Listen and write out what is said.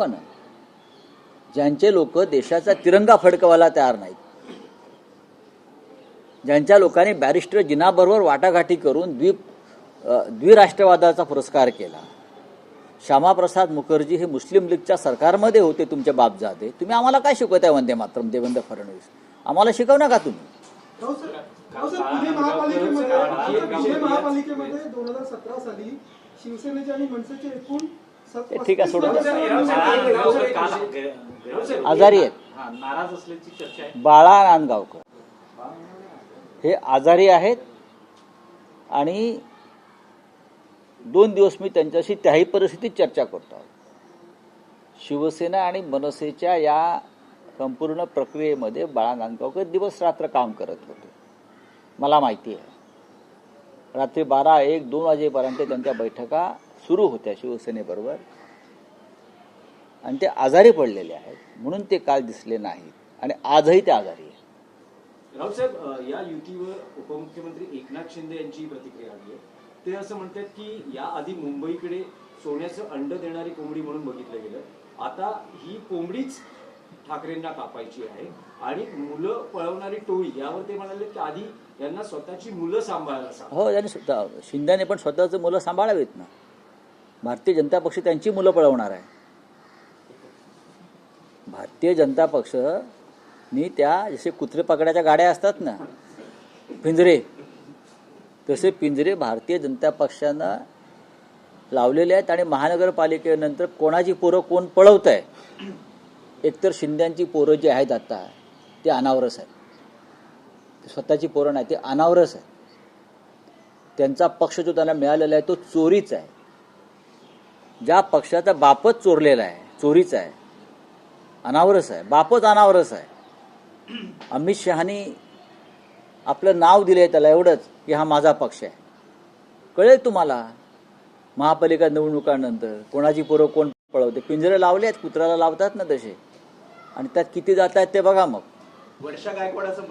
पण ज्यांचे लोक देशाचा तिरंगा फडकवायला तयार नाहीत, ज्यांच्या लोकांनी बॅरिस्टर जिनाबरोबर वाटाघाटी करून द्विराष्ट्रवादाचा पुरस्कार केला, श्यामाप्रसाद मुखर्जी हे मुस्लिम लीगच्या सरकारमध्ये होते तुमचे बापजादे, तुम्ही आम्हाला काय शिकवताय वंदे मातरम देवेंद्र फडणवीस? आम्हाला शिकव नका तुम्ही. पुणे महापालिकेमध्ये 2017 साली शिवसेनेचे आणि मनसेचे एकूण ठीक आहे, सोडून आजारी आहेत. नाराज असल्याची चर्चा आहे. बाळा नांदगावकर हे आजारी आहेत आणि 2 दिवस मी त्यांच्याशी त्याही परिस्थितीत चर्चा करतो. शिवसेना आणि मनसेच्या या संपूर्ण प्रक्रियेमध्ये बाळा नांदगावकर दिवस रात्र काम करत होते, मला माहिती आहे. रात्री 12, 1, 2 वाजेपर्यंत त्यांच्या बैठका सुरू होत्या शिवसेनेबरोबर आणि ते आजारी पडलेले आहेत म्हणून ते काल दिसले नाहीत आणि आजही ते आजारी आहेत. राऊत साहेब, या युतीवर उपमुख्यमंत्री एकनाथ शिंदे यांची प्रतिक्रिया आली आहे. ते असं म्हणतात की या आधी मुंबईकडे सोन्याचं अंड देणारी कोंबडी म्हणून बघितलं गेलं, आता ही कोंबडीच ठाकरेंना कापायची आहे आणि मुलं पळवणारी टोळी, यावर ते म्हणाले की आधी यांना स्वतःची मुलं सांभाळायला सांगा. हो, त्यांनी शिंदेने पण स्वतःची मुलं सांभाळावीत ना. भारतीय जनता पक्ष त्यांची मुलं पळवणार आहे. भारतीय जनता पक्षनी त्या जसे कुत्रे पकडायच्या गाड्या असतात ना, पिंजरे, तसे पिंजरे भारतीय जनता पक्षानं लावलेले आहेत आणि महानगरपालिकेनंतर कोणाची पोरं कोण पळवत आहे, एकतर शिंद्यांची पोरं जी आहेत आता ते अनावरस आहेत, स्वतःची पोरं नाही, ते अनावरस आहे. त्यांचा पक्ष जो त्यांना मिळालेला आहे तो चोरीचा आहे. ज्या पक्षाचा बापच चोरलेला आहे, चोरीचा आहे, अनावरस आहे, बापच अनावरस आहे. अमित शहानी आपलं नाव दिलंय त्याला एवढंच की हा माझा पक्ष आहे. कळेल तुम्हाला महापालिका निवडणुकांनंतर कोणाची पोरं कोण पळवते. पिंजरे लावले आहेत, कुत्र्याला लावतात ना तसे, आणि त्यात किती जात आहेत ते बघा. मग वर्षा गायकवाड असं